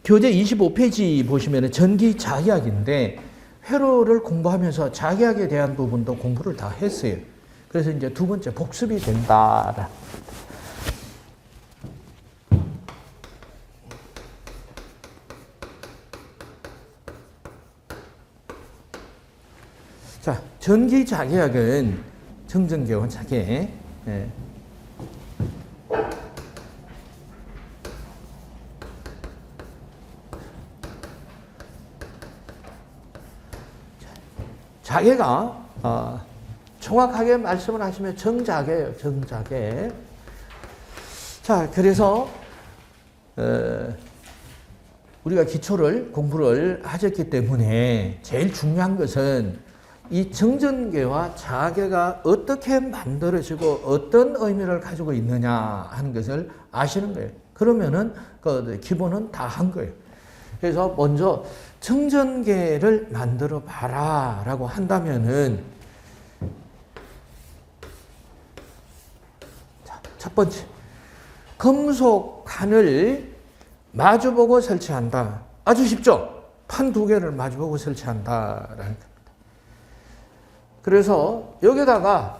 교재 25페이지 보시면 전기 자기학인데 회로를 공부하면서 자기학에 대한 부분도 공부를 다 했어요. 그래서 이제 두 번째 복습이 된다. 자, 전기 자기학은 정전개원 자기. 예. 자개가 정확하게 말씀을 하시면 정자개예요. 정자개. 자, 그래서 우리가 기초를 공부를 하셨기 때문에 제일 중요한 것은 이 정전개와 자개가 어떻게 만들어지고 어떤 의미를 가지고 있느냐 하는 것을 아시는 거예요. 그러면은 그 기본은 다 한 거예요. 그래서 먼저 정전개를 만들어 봐라 라고 한다면은, 자, 첫 번째, 금속 판을 마주보고 설치한다. 아주 쉽죠? 판 두 개를 마주보고 설치한다라는 겁니다. 그래서 여기다가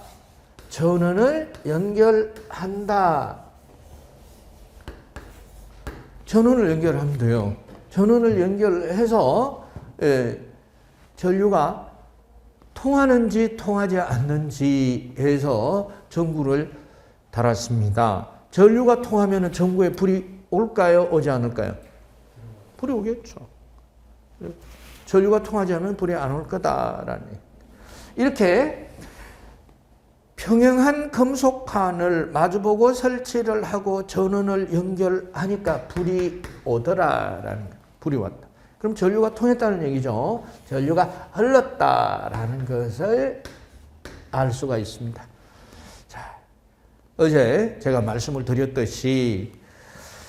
전원을 연결한다. 전원을 연결하면 돼요. 전원을 연결해서 전류가 통하는지 통하지 않는지에서 전구를 달았습니다. 전류가 통하면 전구에 불이 올까요? 오지 않을까요? 불이 오겠죠. 전류가 통하지 않으면 불이 안 올 거다라는. 이렇게 평행한 금속판을 마주보고 설치를 하고 전원을 연결하니까 불이 오더라라는 거예요. 불이 왔다. 그럼 전류가 통했다는 얘기죠. 전류가 흘렀다라는 것을 알 수가 있습니다. 자, 어제 제가 말씀을 드렸듯이,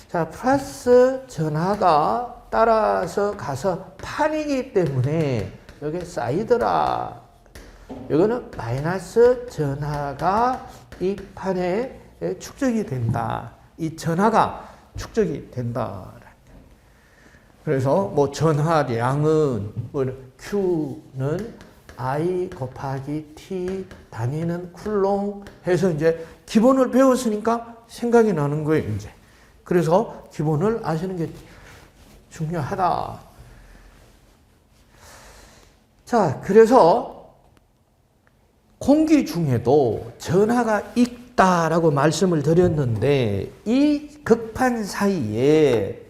자, 플러스 전하가 따라서 가서 판이기 때문에 여기 쌓이더라. 이거는 마이너스 전하가 이 판에 축적이 된다. 이 전하가 축적이 된다. 그래서 뭐 전하량은 뭐 Q는 I 곱하기 T 다니는 쿨롱 해서 이제 기본을 배웠으니까 생각이 나는 거예요, 이제. 그래서 기본을 아시는 게 중요하다. 자, 그래서 공기 중에도 전하가 있다라고 말씀을 드렸는데, 이 극판 사이에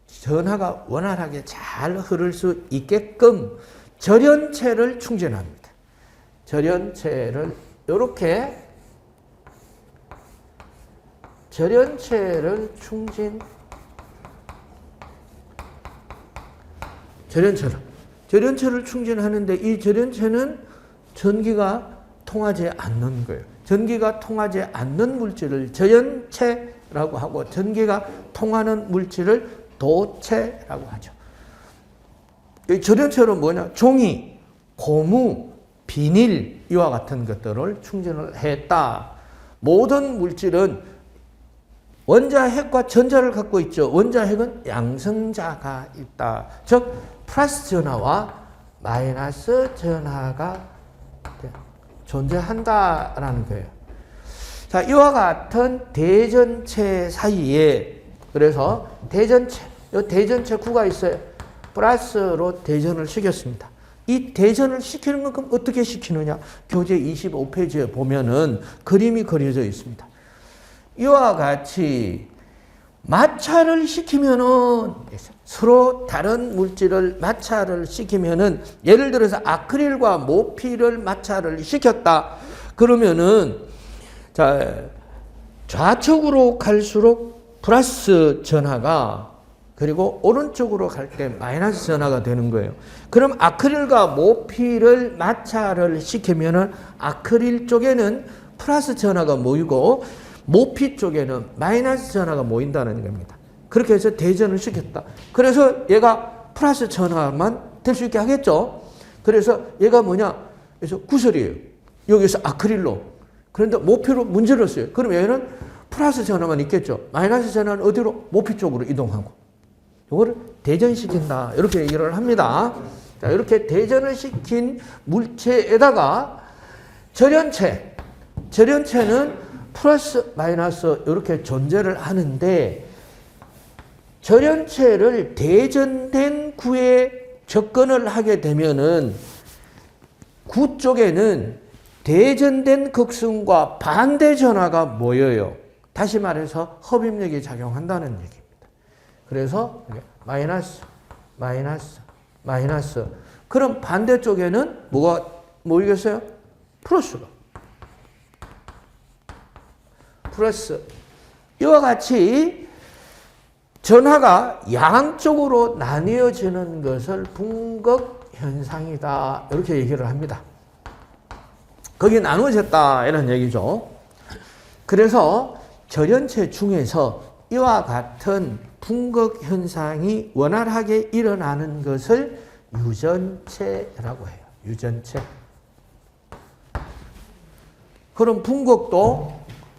전하가 원활하게 잘 흐를 수 있게끔 절연체를 충전합니다. 절연체를 이렇게 절연체를 충전하는데, 이 절연체는 전기가 통하지 않는 거예요. 전기가 통하지 않는 물질을 절연체라고 하고, 전기가 통하는 물질을 도체라고 하죠. 이 절연체는 뭐냐? 종이, 고무, 비닐 이와 같은 것들을 충전을 했다. 모든 물질은 원자핵과 전자를 갖고 있죠. 원자핵은 양성자가 있다. 즉 플러스 전하와 마이너스 전하가 존재한다라는 거예요. 자, 이와 같은 대전체 사이에, 그래서 대전체 구가 있어요. 플러스로 대전을 시켰습니다. 이 대전을 시키는 건 그럼 어떻게 시키느냐? 교재 25페이지에 보면은 그림이 그려져 있습니다. 이와 같이 마찰을 시키면은, 서로 다른 물질을 마찰을 시키면은, 예를 들어서 아크릴과 모피를 마찰을 시켰다. 그러면은, 자, 좌측으로 갈수록 플러스 전하가, 그리고 오른쪽으로 갈 때 마이너스 전하가 되는 거예요. 그럼 아크릴과 모피를 마찰을 시키면은 아크릴 쪽에는 플러스 전하가 모이고 모피 쪽에는 마이너스 전하가 모인다는 겁니다. 그렇게 해서 대전을 시켰다. 그래서 얘가 플러스 전하만 될 수 있게 하겠죠. 그래서 얘가 뭐냐? 그래서 구설이에요. 여기서 아크릴로. 그런데 모피로 문질렀어요. 그럼 얘는 플러스 전하만 있겠죠. 마이너스 전하는 어디로? 모피 쪽으로 이동하고. 이거를 대전시킨다. 이렇게 얘기를 합니다. 자, 이렇게 대전을 시킨 물체에다가 절연체는 플러스 마이너스 이렇게 존재를 하는데 절연체를 대전된 구에 접근을 하게 되면은 구 쪽에는 대전된 극성과 반대 전하가 모여요. 다시 말해서 흡입력이 작용한다는 얘기입니다. 그래서 마이너스, 마이너스, 마이너스. 그럼 반대쪽에는 뭐가 모이겠어요? 플러스가. 플러스. 이와 같이 전하가 양쪽으로 나뉘어지는 것을 분극 현상이다. 이렇게 얘기를 합니다. 거기 나누어졌다. 이런 얘기죠. 그래서 절연체 중에서 이와 같은 분극 현상이 원활하게 일어나는 것을 유전체라고 해요. 유전체. 그럼 분극도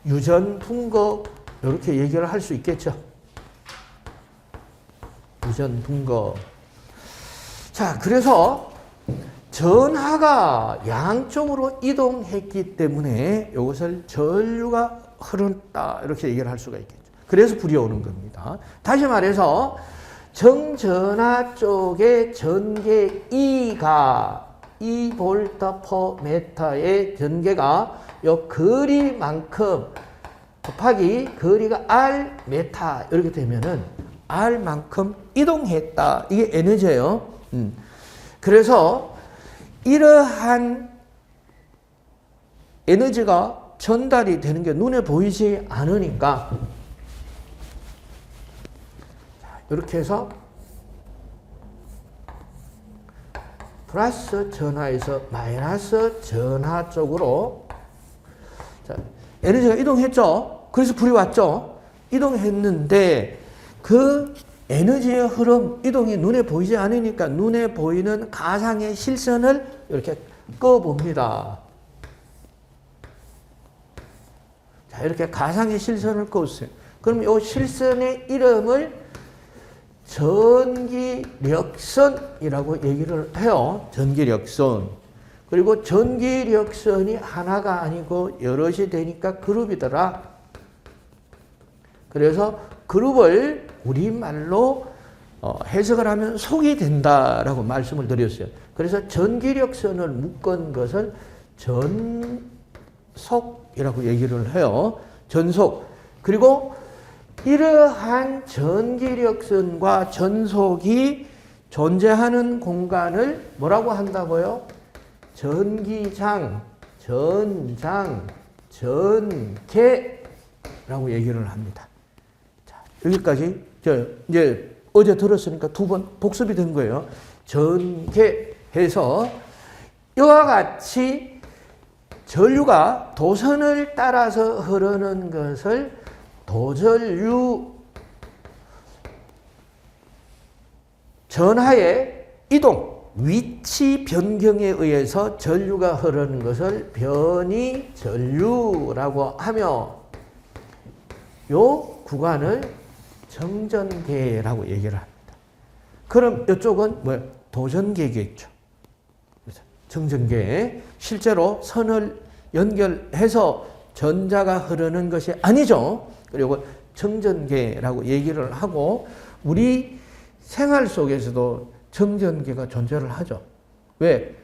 유전, 분극 이렇게 얘기를 할 수 있겠죠. 유전, 분극. 자, 그래서 전하가 양쪽으로 이동했기 때문에 이것을 전류가 흐른다 이렇게 얘기를 할 수가 있겠죠. 그래서 불이 오는 겁니다. 다시 말해서 정전하 쪽의 전개 E가 2V/m의 전개가 요 거리만큼 곱하기 거리가 R 메타 이렇게 되면은 R만큼 이동했다. 이게 에너지예요. 그래서 이러한 에너지가 전달이 되는 게 눈에 보이지 않으니까 이렇게 해서 플러스 전하에서 마이너스 전하 쪽으로 자, 에너지가 이동했죠. 그래서 불이 왔죠. 이동했는데 그 에너지의 흐름, 이동이 눈에 보이지 않으니까 눈에 보이는 가상의 실선을 이렇게 꺼봅니다. 자, 이렇게 가상의 실선을 껐어요. 그럼 이 실선의 이름을 전기력선이라고 얘기를 해요. 전기력선. 그리고 전기력선이 하나가 아니고 여럿이 되니까 그룹이더라. 그래서 그룹을 우리말로 해석을 하면 속이 된다라고 말씀을 드렸어요. 그래서 전기력선을 묶은 것을 전속이라고 얘기를 해요. 전속. 그리고 이러한 전기력선과 전속이 존재하는 공간을 뭐라고 한다고요? 전기장, 전장, 전개라고 얘기를 합니다. 자, 여기까지 이제 어제 들었으니까 두 번 복습이 된 거예요. 전개해서 이와 같이 전류가 도선을 따라서 흐르는 것을 도전류 전하의 이동, 위치 변경에 의해서 전류가 흐르는 것을 변이 전류라고 하며 요 구간을 정전계라고 얘기를 합니다. 그럼 이쪽은 뭐예요? 도전계겠죠. 정전계. 실제로 선을 연결해서 전자가 흐르는 것이 아니죠. 그리고 정전계라고 얘기를 하고 우리 생활 속에서도 정전계가 존재를 하죠. 왜?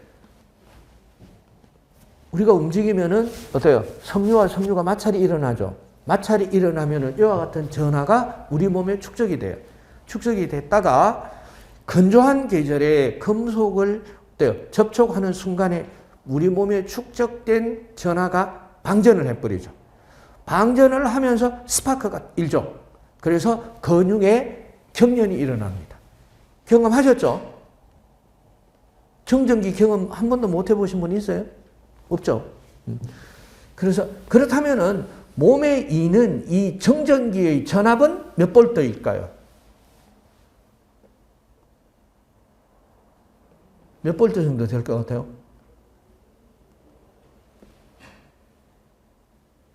우리가 움직이면은 어때요? 섬유와 섬유가 마찰이 일어나죠. 마찰이 일어나면은 이와 같은 전하가 우리 몸에 축적이 돼요. 축적이 됐다가 건조한 계절에 금속을 어때요? 접촉하는 순간에 우리 몸에 축적된 전하가 방전을 해버리죠. 방전을 하면서 스파크가 일죠. 그래서 근육에 경련이 일어납니다. 경험하셨죠? 정전기 경험 한 번도 못 해보신 분 있어요? 없죠? 그래서 그렇다면은 몸에 있는 이 정전기의 전압은 몇 볼트일까요? 몇 볼트 정도 될 것 같아요?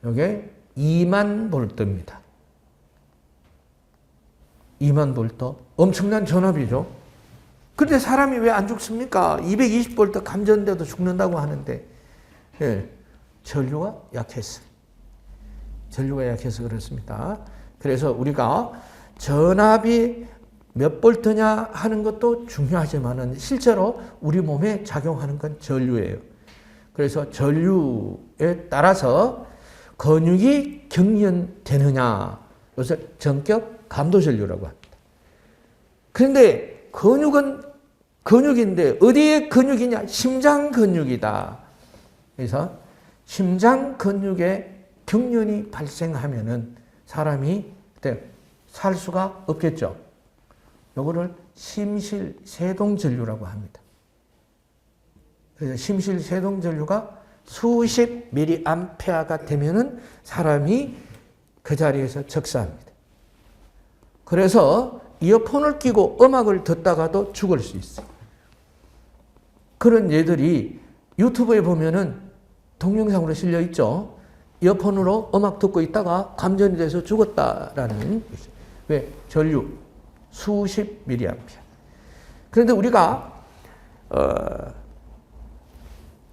이게 2만 볼트입니다. 2만 볼트. 엄청난 전압이죠. 그런데 사람이 왜 안 죽습니까? 220볼트 감전돼도 죽는다고 하는데, 예, 전류가 약해서. 전류가 약해서 그렇습니다. 그래서 우리가 전압이 몇 볼트냐 하는 것도 중요하지만은 실제로 우리 몸에 작용하는 건 전류예요. 그래서 전류에 따라서 근육이 경련되느냐, 요새 전격 감도 전류라고 합니다. 그런데 근육은 근육인데 어디에 근육이냐? 심장 근육이다. 그래서 심장 근육에 경련이 발생하면은 사람이 그때 살 수가 없겠죠. 요거를 심실세동전류라고 합니다. 그래서 심실세동전류가 수십 밀리암페어가 되면은 사람이 그 자리에서 적사합니다. 그래서 이어폰을 끼고 음악을 듣다가도 죽을 수 있어요. 그런 예들이 유튜브에 보면은 동영상으로 실려 있죠. 이어폰으로 음악 듣고 있다가 감전이 돼서 죽었다라는. 왜? 전류 수십 밀리암페어. 그런데 우리가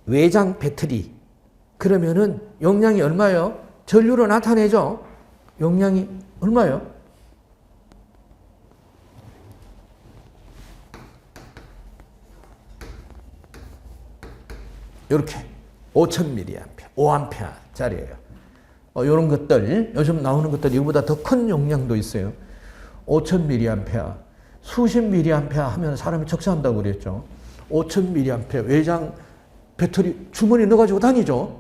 외장 배터리 그러면은 용량이 얼마예요? 전류로 나타내죠. 용량이 얼마예요? 이렇게 5000mAh, 5A짜리예요. 이런 것들, 요즘 나오는 것들 이거보다 더 큰 용량도 있어요. 5000mAh, 수십 mAh 하면 사람이 적사한다고 그랬죠. 5000mAh 외장 배터리 주머니에 넣어가지고 다니죠.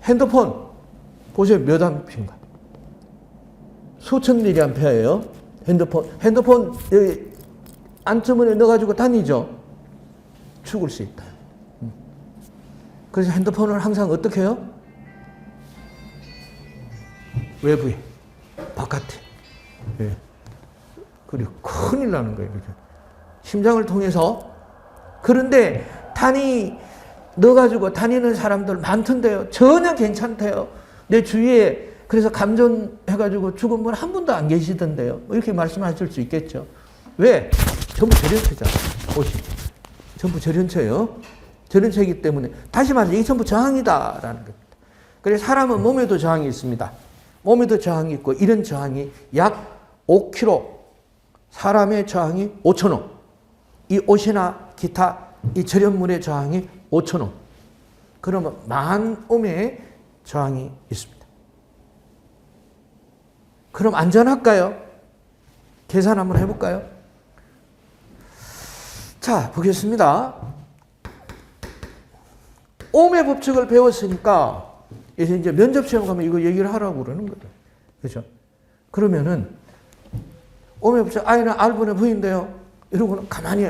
핸드폰 보세요. 몇 암페인가? 수천 mAh예요. 핸드폰 여기 안주머니에 넣어가지고 다니죠. 죽을 수 있다. 그래서 핸드폰을 항상 어떻게 해요? 외부에, 바깥에. 예. 그리고 큰일 나는 거예요. 그죠? 심장을 통해서. 그런데 탄이 넣어가지고 다니는 사람들 많던데요. 전혀 괜찮대요. 내 주위에 그래서 감전해가지고 죽은 분 한 분도 안 계시던데요. 이렇게 말씀하실 수 있겠죠. 왜? 전부 절연체잖아요. 옷이. 전부 절연체요. 절연체이기 때문에 다시 말해서 이게 전부 저항이다라는 겁니다. 그래서 사람은 몸에도 저항이 있습니다. 몸에도 저항이 있고 이런 저항이 약 5kg, 사람의 저항이 5,000옴. 이 옷이나 기타 이 절연물의 저항이 5,000옴. 그러면 10,000옴의 저항이 있습니다. 그럼 안전할까요? 계산 한번 해볼까요? 자, 보겠습니다. 옴의 법칙을 배웠으니까 이제 면접 시험 가면 이거 얘기를 하라고 그러는 거죠. 그렇죠? 그러면은 옴의 법칙 I는 R분의 V인데요. 이러고는 가만히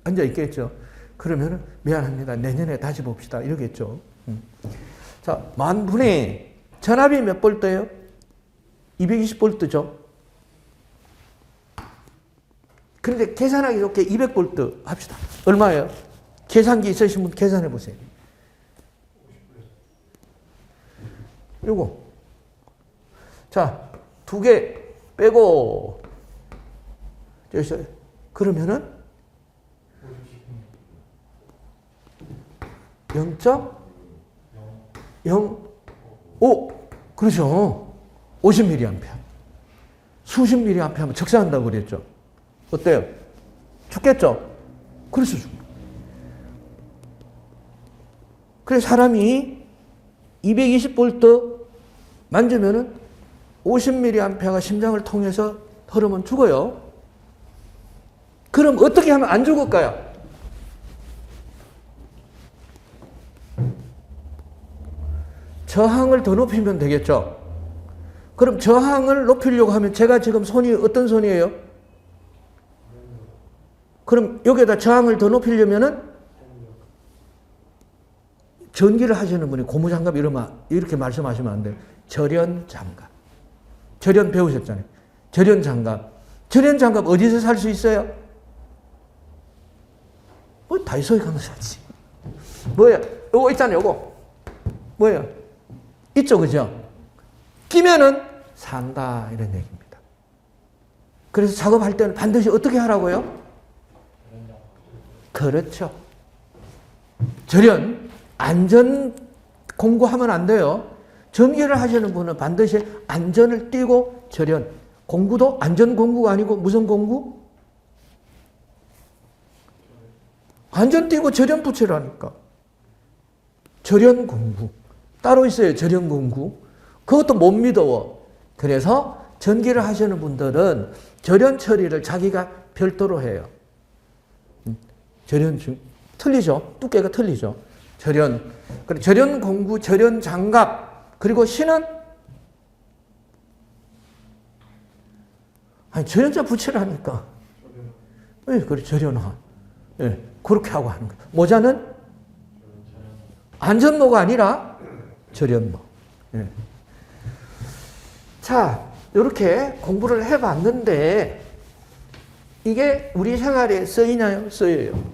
앉아 있겠죠. 그러면은 미안합니다. 내년에 다시 봅시다. 이러겠죠. 자, 10,000분의 전압이 몇 볼트예요? 220볼트죠. 그런데 계산하기 좋게 200볼트 합시다. 얼마예요? 계산기 있으신 분 계산해 보세요. 요거. 자, 2개 빼고, 여기서, 그러면은 0.05. 그렇죠. 50mA. 수십 mA 하면 적사한다고 그랬죠. 어때요? 죽겠죠? 그래서 죽습니다. 그래서 사람이 220V 만지면은 50mA가 심장을 통해서 흐르면 죽어요. 그럼 어떻게 하면 안 죽을까요? 저항을 더 높이면 되겠죠. 그럼 저항을 높이려고 하면 제가 지금 손이 어떤 손이에요? 그럼 여기에다 저항을 더 높이려면은 전기를 하시는 분이 고무장갑 이러면 이렇게 말씀하시면 안 돼요. 절연장갑. 절연 배우셨잖아요. 절연장갑. 절연장갑 어디서 살 수 있어요? 다이소에 가면 사지. 뭐예요? 요거 있잖아요. 요거. 뭐예요? 있죠. 그죠? 끼면은 산다. 이런 얘기입니다. 그래서 작업할 때는 반드시 어떻게 하라고요? 그렇죠. 절연, 안전 공구하면 안 돼요. 전기를 하시는 분은 반드시 안전을 띄고 절연. 공구도 안전 공구가 아니고 무슨 공구? 안전 띄고 절연 붙이라니까. 절연 공구. 따로 있어요. 절연 공구. 그것도 못 믿어. 그래서 전기를 하시는 분들은 절연 처리를 자기가 별도로 해요. 절연 틀리죠. 두께가 틀리죠. 절연 공구, 절연 장갑, 그리고 신은 절연자 붙이라니까. 예, 그래 절연화. 예, 그렇게 하고 하는 거예요. 모자는 안전모가 아니라 절연모. 예. 자, 이렇게 공부를 해봤는데 이게 우리 생활에 쓰이나요? 쓰여요.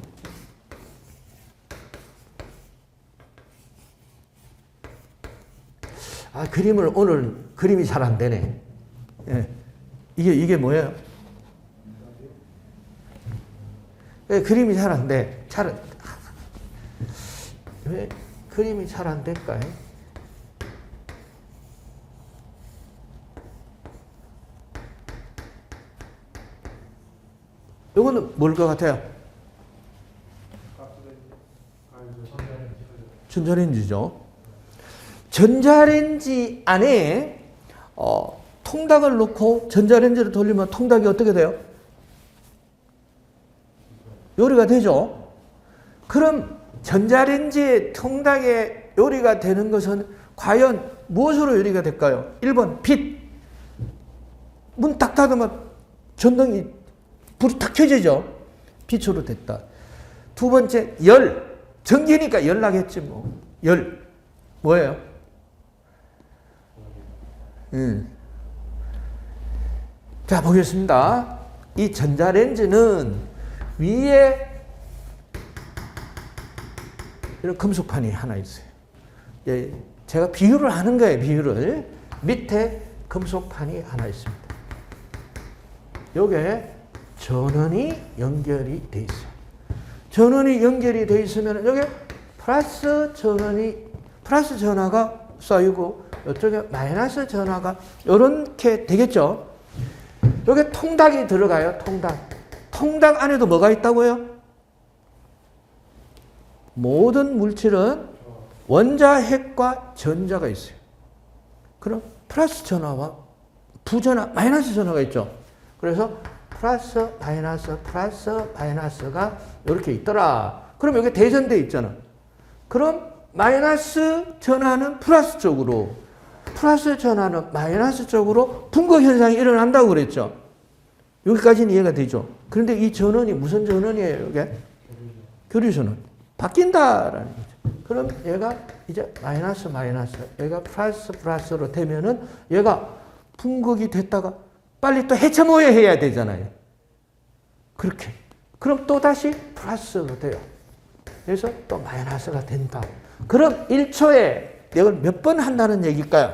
그림을 오늘 그림이 잘 안 되네. 예. 이게 뭐예요? 왜 그림이 잘 안 돼? 왜 그림이 잘 안 될까요? 이거는 뭘 것 같아요? 전자레인지죠. 전자레인지 안에 통닭을 넣고 전자레인지를 돌리면 통닭이 어떻게 돼요? 요리가 되죠. 그럼 전자레인지에 통닭에 요리가 되는 것은 과연 무엇으로 요리가 될까요? 1번 빛. 문 딱 닫으면 전등이 불이 탁 켜지죠. 빛으로 됐다. 두 번째 열. 전기니까 열 나겠지 뭐. 열. 뭐예요? 자, 보겠습니다. 이 전자레인지는 위에 이런 금속판이 하나 있어요. 예, 제가 비유를 하는 거예요, 비유를. 밑에 금속판이 하나 있습니다. 요게 전원이 연결이 돼 있어요. 전원이 연결이 돼 있으면 여기 플러스 전화가 쌓이고 이쪽에 마이너스 전화가 이렇게 되겠죠. 여기 통닭이 들어가요. 통닭 안에도 뭐가 있다고요? 모든 물질은 원자핵과 전자가 있어요. 그럼 플러스 전화와 부전화, 마이너스 전화가 있죠. 그래서 플러스 마이너스가 이렇게 있더라. 그럼 여기 대전돼 있잖아. 그럼 마이너스 전화는 플러스 쪽으로, 플러스 전화는 마이너스 쪽으로 분거 현상이 일어난다고 그랬죠. 여기까지는 이해가 되죠. 그런데 이 전원이 무슨 전원이에요, 이게? 교류 전원. 바뀐다라는 거죠. 그럼 얘가 이제 마이너스, 얘가 플러스로 되면은 얘가 분극이 됐다가 빨리 또 해체 모여해야 되잖아요. 그렇게. 그럼 또 다시 플러스가 돼요. 그래서 또 마이너스가 된다. 그럼 1초에 이걸 몇 번 한다는 얘기일까요?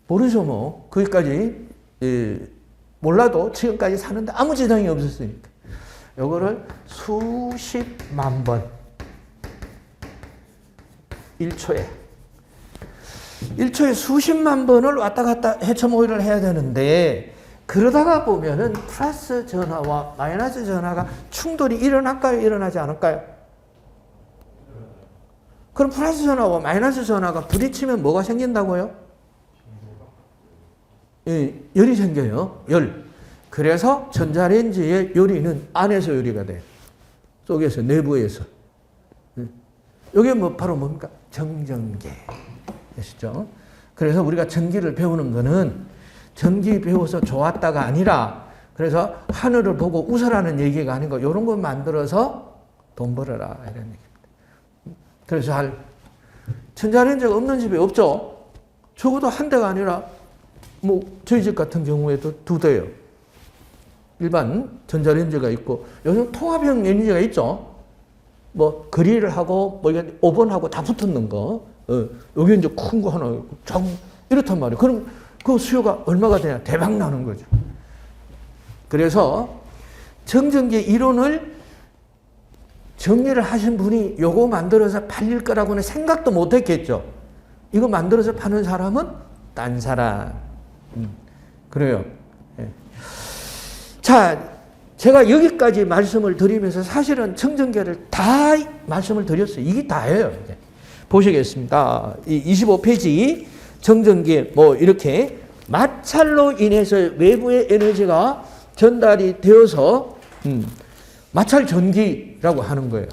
모르죠, 뭐. 거기까지, 몰라도 지금까지 사는데 아무 지장이 없었으니까. 요거를 수십만 번. 1초에 수십만 번을 왔다 갔다 해체 모의를 해야 되는데, 그러다가 보면은 플러스 전화와 마이너스 전화가 충돌이 일어날까요? 일어나지 않을까요? 그럼 플러스 전화와 마이너스 전화가 부딪히면 뭐가 생긴다고요? 예, 열이 생겨요. 열. 그래서 전자레인지의 요리는 안에서 요리가 돼요. 속에서, 내부에서. 이게 뭐 바로 뭡니까? 정전기. 아시죠? 그래서 우리가 전기를 배우는 거는 전기 배워서 좋았다가 아니라, 그래서 하늘을 보고 웃으라는 얘기가 아니고 이런 거 만들어서 돈 벌어라 이런 얘기입니다. 그래서 전자레인지가 없는 집이 없죠. 적어도 한 대가 아니라 뭐 저희 집 같은 경우에도 2대요. 일반 전자레인지가 있고 요즘 통합형 레인지가 있죠. 뭐 그릴을 하고 뭐 오븐하고 다 붙었는 거. 여기 이제 큰 거 하나 있고 이렇단 말이에요. 그럼 그 수요가 얼마가 되냐? 대박 나는 거죠. 그래서 정전기 이론을 정리를 하신 분이 요거 만들어서 팔릴 거라고는 생각도 못 했겠죠. 이거 만들어서 파는 사람은 딴 사람. 그래요. 예. 자, 제가 여기까지 말씀을 드리면서 사실은 정전기를 다 말씀을 드렸어요. 이게 다예요. 이제. 보시겠습니다. 이 25페이지 정전기 뭐 이렇게 마찰로 인해서 외부의 에너지가 전달이 되어서 마찰 전기라고 하는 거예요.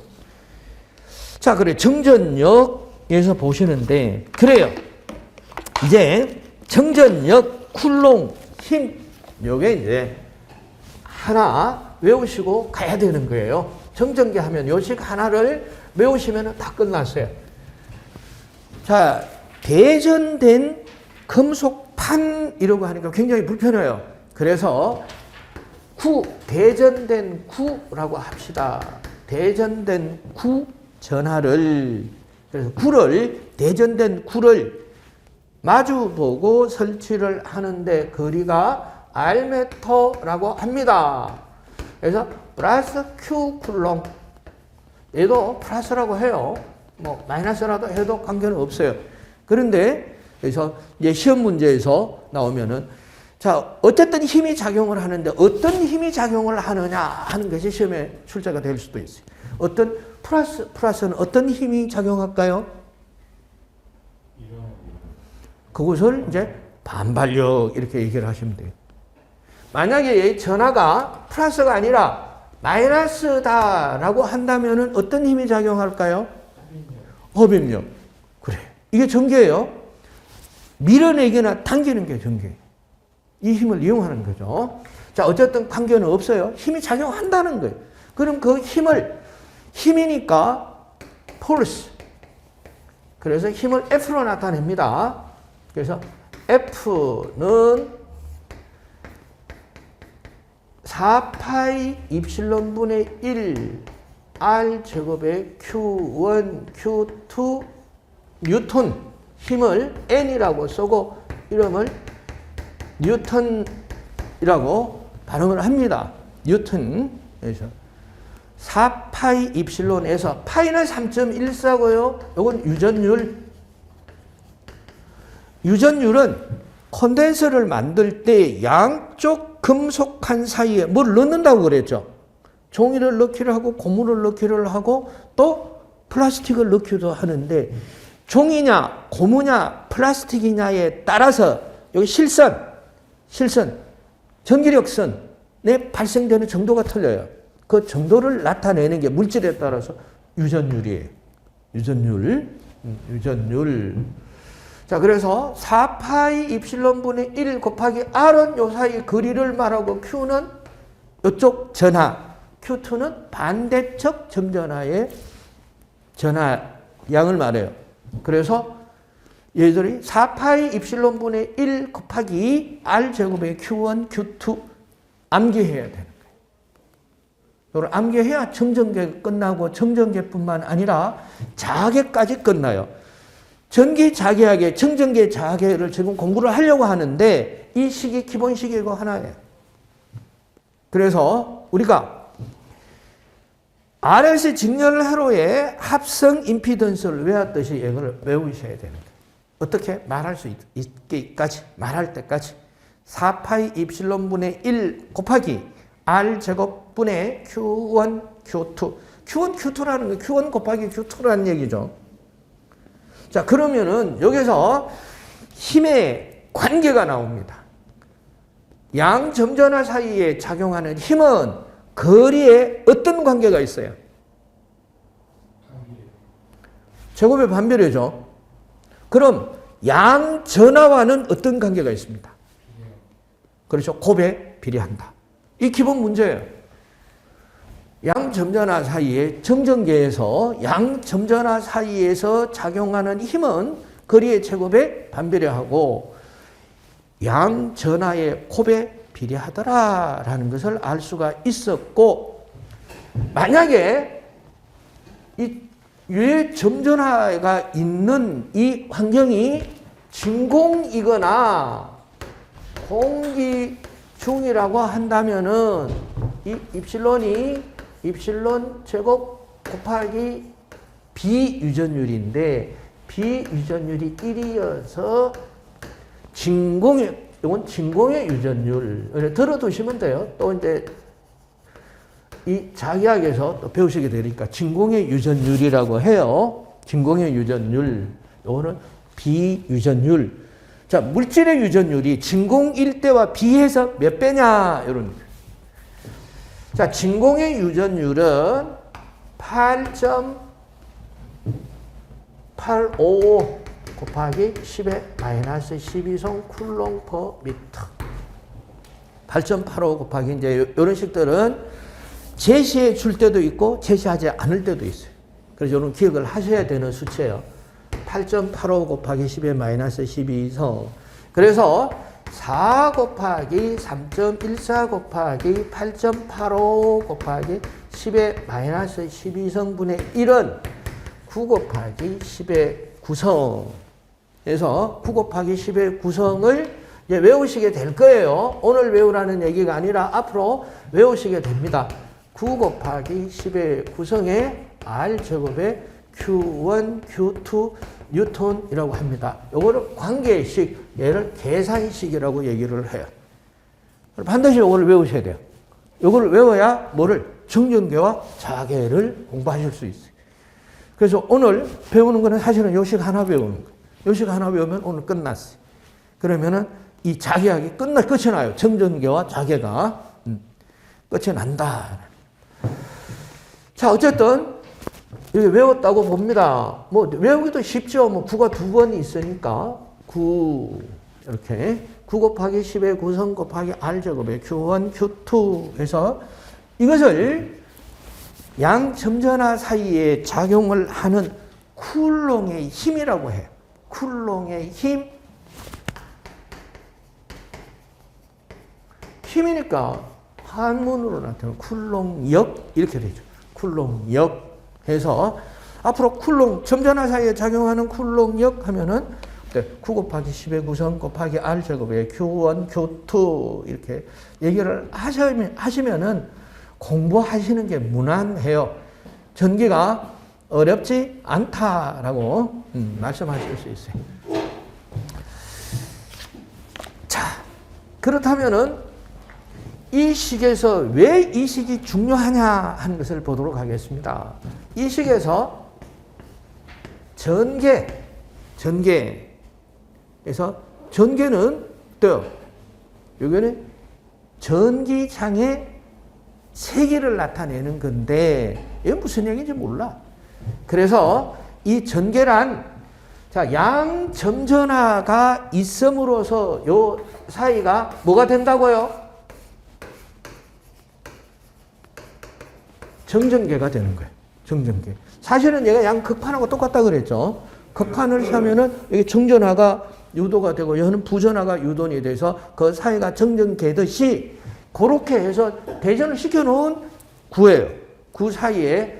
자, 그래 정전력에서 보시는데 그래요. 이제 정전력, 쿨롱, 힘 요게 이제 하나 외우시고 가야 되는 거예요. 정전기 하면 요식 하나를 외우시면 다 끝났어요. 자, 대전된 금속판이라고 하니까 굉장히 불편해요. 그래서 대전된 구라고 합시다. 대전된 구 전하를, 그래서 대전된 구를 마주보고 설치를 하는데 거리가 Rm라고 합니다. 그래서 플러스 Q 쿨롱. 얘도 플러스라고 해요. 뭐 마이너스라도 해도 관계는 없어요. 그런데 그래서 이제 시험 문제에서 나오면은 자, 어쨌든 힘이 작용을 하는데 어떤 힘이 작용을 하느냐 하는 것이 시험에 출제가 될 수도 있어요. 어떤 플러스는 어떤 힘이 작용할까요? 그것을 이제 반발력 이렇게 얘기를 하시면 돼요. 만약에 전하가 플러스가 아니라 마이너스다라고 한다면은 어떤 힘이 작용할까요? 흡입력. 그래. 이게 전기예요. 밀어내기나 당기는 게 전기예요. 이 힘을 이용하는 거죠. 자, 어쨌든 관계는 없어요. 힘이 작용한다는 거예요. 그럼 그 힘이니까 폴스. 그래서 힘을 F로 나타냅니다. 그래서 F는 4파이 입실론 분의 1 R 제곱의 Q1, Q2 뉴턴 힘을 N이라고 쓰고 이름을 뉴턴이라고 발음을 합니다. 뉴턴에서 4파이 입실론에서 파이는 3.14고요. 이건 유전율. 유전율은 콘덴서를 만들 때 양쪽 금속판 사이에 뭘 넣는다고 그랬죠. 종이를 넣기를 하고 고무를 넣기를 하고 또 플라스틱을 넣기도 하는데 종이냐 고무냐 플라스틱이냐에 따라서 여기 실선, 전기력선에 발생되는 정도가 틀려요. 그 정도를 나타내는 게 물질에 따라서 유전율이에요. 유전율. 자, 그래서 4파이 입실론 분의 1 곱하기 R은 요 사이 거리를 말하고 Q는 이쪽 전하, Q2는 반대측 점전하의 전하 양을 말해요. 그래서 얘들이 4파이 입실론 분의 1 곱하기 R 제곱의 Q1, Q2 암기해야 되는 거예요. 이걸 암기해야 정전계 끝나고 정전계뿐만 아니라 자계까지 끝나요. 전기 자계하게, 정전계 자계를 지금 공부를 하려고 하는데 이 식이 기본 식이고 하나예요. 그래서 우리가 RS 직렬 회로의 합성 임피던스를 외웠듯이 이걸 외우셔야 되는 거예요. 어떻게 말할 수 있게까지, 말할 때까지 4파이 입실론 분의 1 곱하기 R 제곱 분의 Q1, Q2. Q1, Q2라는 거 Q1 곱하기 Q2라는 얘기죠. 자, 그러면은 여기서 힘의 관계가 나옵니다. 양 점전화 사이에 작용하는 힘은 거리에 어떤 관계가 있어요? 제곱의 반비례죠. 그럼 양 전하와는 어떤 관계가 있습니다? 그렇죠. 곱에 비례한다. 이 기본 문제예요. 양 점전화 사이에 정전계에서 양 점전화 사이에서 작용하는 힘은 거리의 제곱에 반비례하고 양 전하의 곱에 비례하더라라는 것을 알 수가 있었고, 만약에 이 유해 점전하가 있는 이 환경이 진공이거나 공기 중이라고 한다면은 이 입실론이 입실론 제곱 곱하기 비유전율인데 비유전율이 1이어서 이건 진공의 유전율 들어두시면 돼요. 또 이제 이 자기학에서 또 배우시게 되니까 진공의 유전율이라고 해요. 진공의 유전율. 요거는 비유전율. 자, 물질의 유전율이 진공일 때와 비해서 몇 배냐? 이런. 자, 진공의 유전율은 8.855 곱하기 10의 마이너스 12성 쿨롱 퍼 미터. 8.85 곱하기 이제 이런 식들은 제시해 줄 때도 있고 제시하지 않을 때도 있어요. 그래서 이런 기억을 하셔야 되는 수치예요. 8.85 곱하기 10의 마이너스 12성. 그래서 4 곱하기 3.14 곱하기 8.85 곱하기 10의 마이너스 12성분의 1은 9 곱하기 10의 9성. 그래서 9 곱하기 10의 9성을 이제 외우시게 될 거예요. 오늘 외우라는 얘기가 아니라 앞으로 외우시게 됩니다. 9 곱하기 10의 9성에 R제곱의 Q1, Q2 뉴턴이라고 합니다. 요거를 관계식, 얘를 계산식이라고 얘기를 해요. 반드시 요거를 외우셔야 돼요. 요거를 외워야 뭐를? 정전계와 자계를 공부하실 수 있어요. 그래서 오늘 배우는 거는 사실은 요식 하나 배우는 거예요. 요식 하나 배우면 오늘 끝났어요. 그러면은 이 자계학이 끝이 나요. 정전계와 자계가 끝이 난다. 자, 어쨌든 이게 외웠다고 봅니다. 뭐 외우기도 쉽죠. 뭐 9가 두 번 있으니까 9 이렇게 9 곱하기 10의 9성 곱하기 R제곱의 Q1, Q2 해서 이것을 양점전화 사이에 작용을 하는 쿨롱의 힘이라고 해요. 쿨롱의 힘. 힘이니까 한문으로 나타나는 쿨롱역 이렇게 되죠. 쿨롱역 해서 앞으로 쿨롱 점전화 사이에 작용하는 쿨롱역 하면은 9 곱하기 10의 9성 곱하기 R제곱의 Q1, Q2 이렇게 얘기를 하시면은 공부하시는 게 무난해요. 전기가 어렵지 않다라고 말씀하실 수 있어요. 자, 그렇다면은 이 식에서 왜 이 식이 중요하냐 하는 것을 보도록 하겠습니다. 이 식에서 전개에서 전개는 또요. 여기는 전기장의 세기를 나타내는 건데 이게 무슨 얘기인지 몰라. 그래서 이 전개란 자, 양점전화가 있음으로써 요 사이가 뭐가 된다고요? 정전계가 되는 거예요. 정전계. 사실은 얘가 양극판하고 똑같다 그랬죠. 극판을 하면은 여기 정전화가 유도가 되고 여기는 부전화가 유도이 돼서 그 사이가 정전계듯이 그렇게 해서 대전을 시켜놓은 구예요. 구 사이에.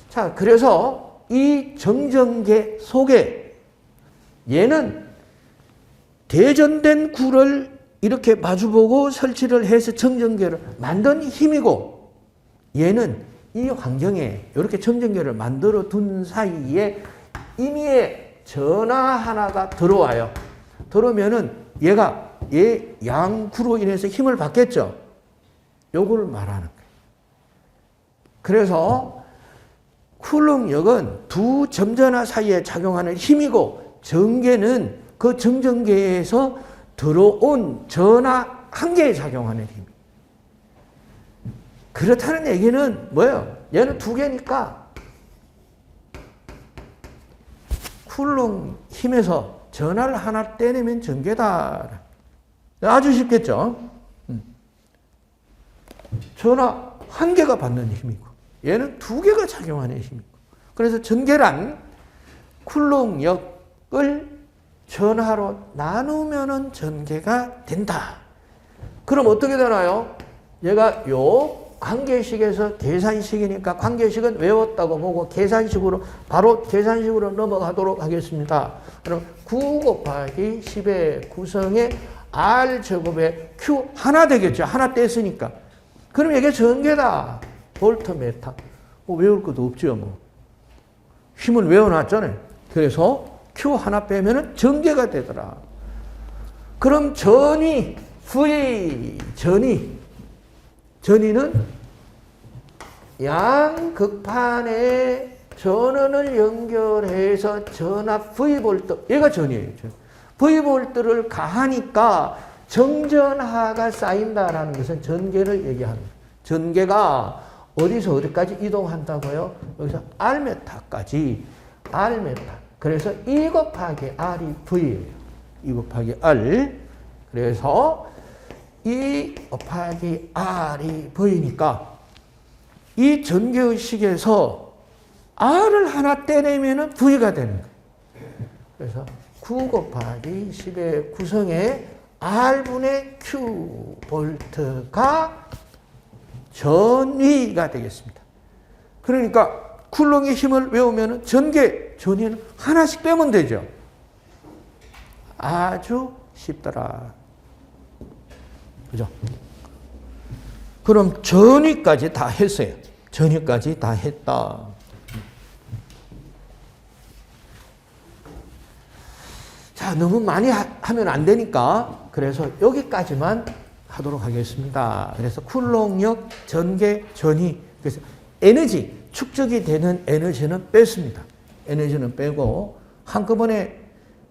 자, 그래서 이 정전계 속에 얘는 대전된 구를 이렇게 마주보고 설치를 해서 정전계를 만든 힘이고 얘는 이 환경에 이렇게 정전계를 만들어 둔 사이에 임의의 전화 하나가 들어와요. 들어오면은 얘가 얘 양구로 인해서 힘을 받겠죠. 요걸 말하는 거예요. 그래서 쿨롱역은 두 점전화 사이에 작용하는 힘이고 전개는 그 정전계에서 들어온 전화 한 개에 작용하는 힘. 그렇다는 얘기는 뭐예요? 얘는 두 개니까 쿨롱 힘에서 전화를 하나 떼내면 전개다. 아주 쉽겠죠? 전화 한 개가 받는 힘이고 얘는 두 개가 작용하는 힘이고 그래서 전개란 쿨롱역을 전하로 나누면은 전개가 된다. 그럼 어떻게 되나요? 얘가 요 관계식에서 계산식이니까 관계식은 외웠다고 보고 계산식으로 바로 계산식으로 넘어가도록 하겠습니다. 그럼 9 곱하기 10의 구성의 R제곱에 Q 하나 되겠죠. 하나 뗐으니까. 그럼 이게 전개다. 볼트미터. 뭐 외울 것도 없죠. 뭐. 힘을 외워놨잖아요. 그래서 Q 하나 빼면은 전개가 되더라. 그럼 전위, V, 전위는 양극판에 전원을 연결해서 전압 V볼트, 얘가 전이에요. V볼트를 가하니까 정전하가 쌓인다라는 것은 전개를 얘기합니다. 전개가 어디서 어디까지 이동한다고요? 여기서 R메타까지, R메타. 그래서 2 곱하기 R이 V예요. 2 곱하기 R. 그래서 2 곱하기 R이 V니까 이 전개의식에서 R을 하나 떼내면 V가 되는 거예요. 그래서 9 곱하기 10의 구성에 R분의 Q 볼트가 전위가 되겠습니다. 그러니까 쿨롱의 힘을 외우면 전위는 하나씩 빼면 되죠. 아주 쉽더라. 그죠? 그럼 전위까지 다 했어요. 전위까지 다 했다. 자, 너무 많이 하면 안 되니까 그래서 여기까지만 하도록 하겠습니다. 그래서 쿨롱력, 전개, 전위. 그래서 에너지, 축적이 되는 에너지는 뺐습니다. 에너지는 빼고 한꺼번에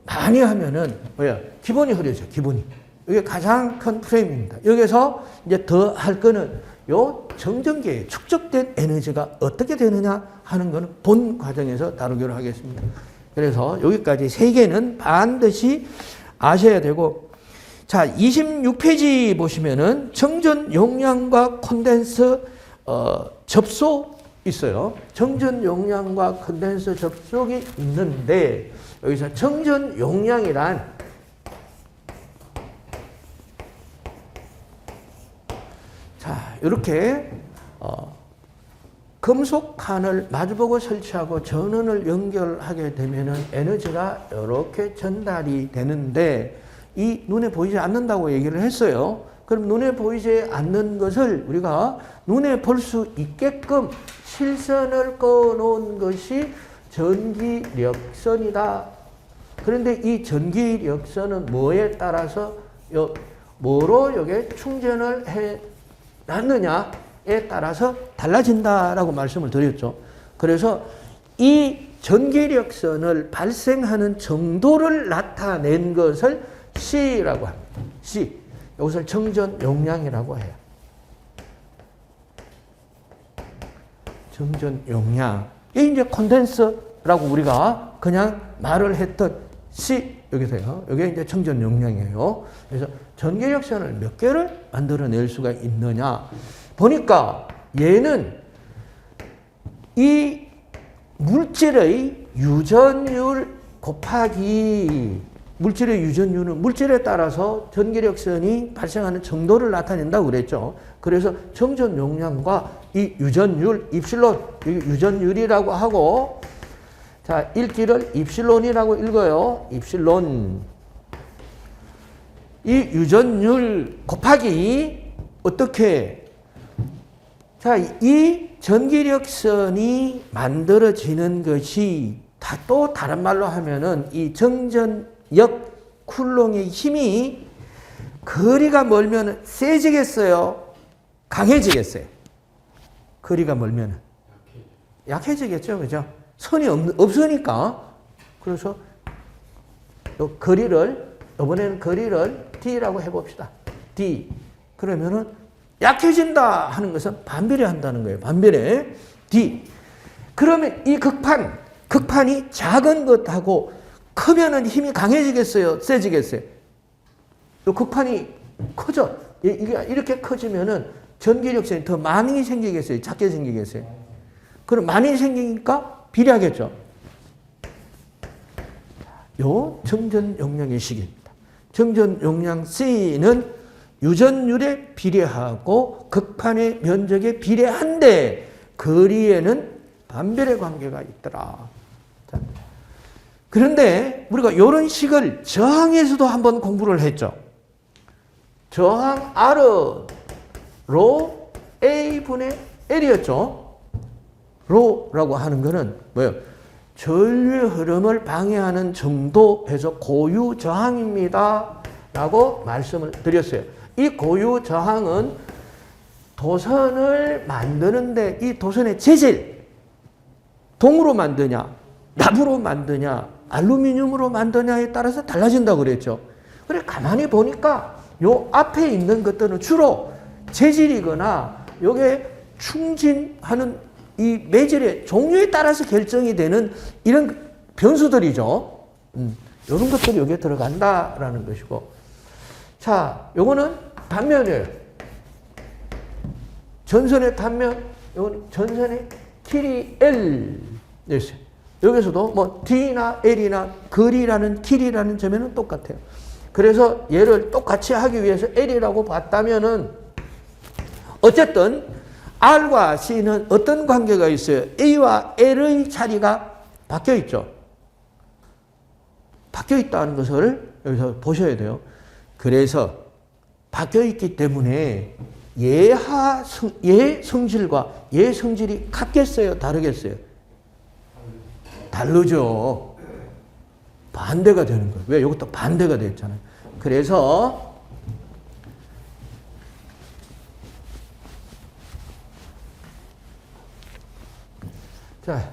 많이 하면은 뭐야? 기본이 흐려져, 기본이. 이게 가장 큰 프레임입니다. 여기서 이제 더 할 거는 요 정전기에 축적된 에너지가 어떻게 되느냐 하는 거는 본 과정에서 다루기로 하겠습니다. 그래서 여기까지 3개는 반드시 아셔야 되고, 자, 26페이지 보시면은 정전 용량과 콘덴서 접속 있어요. 정전 용량과 콘덴서 접속이 있는데 여기서 정전 용량이란 자, 이렇게 금속칸을 마주보고 설치하고 전원을 연결하게 되면은 에너지가 이렇게 전달이 되는데 이 눈에 보이지 않는다고 얘기를 했어요. 그럼 눈에 보이지 않는 것을 우리가 눈에 볼 수 있게끔 실선을 꺼놓은 것이 전기력선이다. 그런데 이 전기력선은 뭐에 따라서 뭐로 여기에 충전을 해 놨느냐에 따라서 달라진다라고 말씀을 드렸죠. 그래서 이 전기력선을 발생하는 정도를 나타낸 것을 C라고 합니다. C. 이것을 정전 용량이라고 해요. 정전 용량. 이게 이제 콘덴서라고 우리가 그냥 말을 했던 C. 여기서요. 이게 이제 정전 용량이에요. 그래서 전기력선을 몇 개를 만들어낼 수가 있느냐. 보니까 얘는 이 물질의 유전율 곱하기 물질의 유전율은 물질에 따라서 전기력선이 발생하는 정도를 나타낸다고 그랬죠. 그래서 정전 용량과 이 유전율, 입실론, 유전율이라고 하고, 자, 읽기를 입실론이라고 읽어요. 입실론. 이 유전율 곱하기 어떻게? 자, 이 전기력선이 만들어지는 것이 또 다른 말로 하면은 이 정전역 쿨롱의 힘이 거리가 멀면 세지겠어요? 강해지겠어요? 거리가 멀면 약해지겠죠, 그죠? 선이 없으니까. 그래서 요 거리를, 이번에는 거리를 D라고 해봅시다. D. 그러면은 약해진다 하는 것은 반비례 한다는 거예요. 반비례. D. 그러면 이 극판이 작은 것하고 크면은 힘이 강해지겠어요? 세지겠어요? 요 극판이 커져. 이게 이렇게 커지면은 전기력선이 더 많이 생기겠어요? 작게 생기겠어요? 그럼 많이 생기니까 비례하겠죠? 요 정전 용량의 식입니다. 정전 용량 C는 유전율에 비례하고 극판의 면적에 비례한데 거리에는 반비례 관계가 있더라. 자, 그런데 우리가 이런 식을 저항에서도 한번 공부를 했죠. 저항 R로 A분의 L이었죠. 로라고 하는 거는 뭐예요? 전류의 흐름을 방해하는 정도에서 고유 저항입니다. 라고 말씀을 드렸어요. 이 고유 저항은 도선을 만드는데 이 도선의 재질, 동으로 만드냐, 나무로 만드냐, 알루미늄으로 만드냐에 따라서 달라진다고 그랬죠. 그래, 가만히 보니까 요 앞에 있는 것들은 주로 재질이거나 요게 충진하는 이 매질의 종류에 따라서 결정이 되는 이런 변수들이죠. 이런 것들이 여기에 들어간다라는 것이고. 자, 요거는 단면이에요. 전선의 단면, 요거는 전선의 길이 L. 여기서도 뭐 D나 L이나 거리라는 길이라는 점에는 똑같아요. 그래서 얘를 똑같이 하기 위해서 L이라고 봤다면은 어쨌든 R과 C는 어떤 관계가 있어요? A와 L의 자리가 바뀌어 있죠. 바뀌어 있다는 것을 여기서 보셔야 돼요. 그래서 바뀌어 있기 때문에 얘 성질과 얘 성질이 같겠어요? 다르겠어요? 다르죠. 반대가 되는 거예요. 왜? 이것도 반대가 됐잖아요. 그래서 자,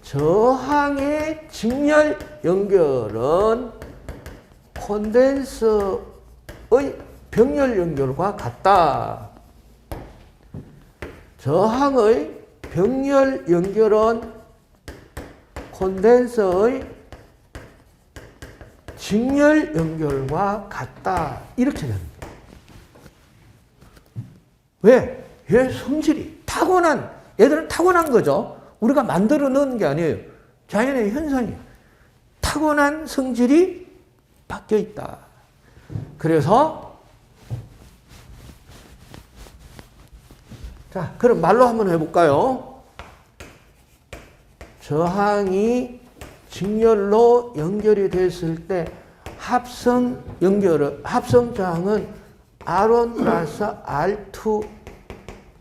저항의 직렬 연결은 콘덴서의 병렬 연결과 같다. 저항의 병렬 연결은 콘덴서의 직렬 연결과 같다. 이렇게 됩니다. 왜? 얘 성질이 타고난, 얘들은 타고난 거죠. 우리가 만들어 넣은 게 아니에요. 자연의 현상이에요. 타고난 성질이 바뀌어 있다. 그래서 자, 그럼 말로 한번 해볼까요? 저항이 직렬로 연결이 됐을 때 합성 저항은 R1 플러스 R2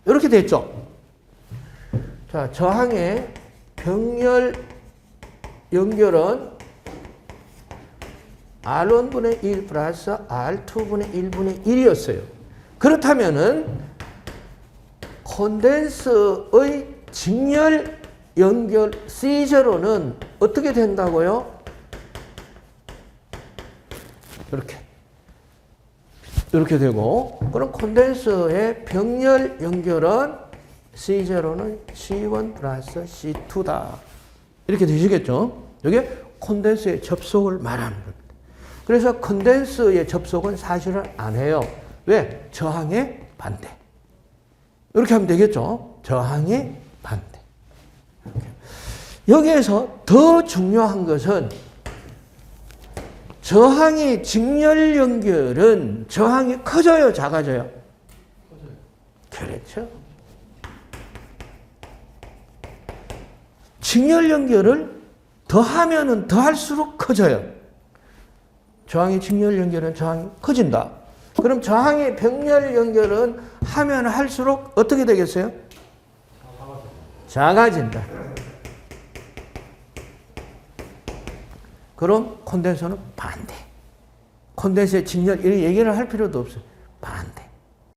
이렇게 됐죠. 자, 저항의 병렬 연결은 R1분의 1 플러스 R2분의 1분의 1이었어요. 그렇다면은 콘덴서의 직렬 연결 C0는 어떻게 된다고요? 이렇게 되고, 그럼 콘덴서의 병렬 연결은 C0는 C1 플러스 C2다. 이렇게 되시겠죠? 이게 콘덴서의 접속을 말하는 겁니다. 그래서 콘덴서의 접속은 사실은 안 해요. 왜? 저항의 반대. 이렇게 하면 되겠죠? 저항의 반대. 여기에서 더 중요한 것은 저항의 직렬 연결은 저항이 커져요, 작아져요? 그렇죠. 직렬 연결을 더하면은 더할수록 커져요. 저항의 직렬 연결은 저항이 커진다. 그럼 저항의 병렬 연결은 하면 할수록 어떻게 되겠어요? 작아진다. 그럼 콘덴서는 반대. 콘덴서의 직렬, 이 얘기를 할 필요도 없어요.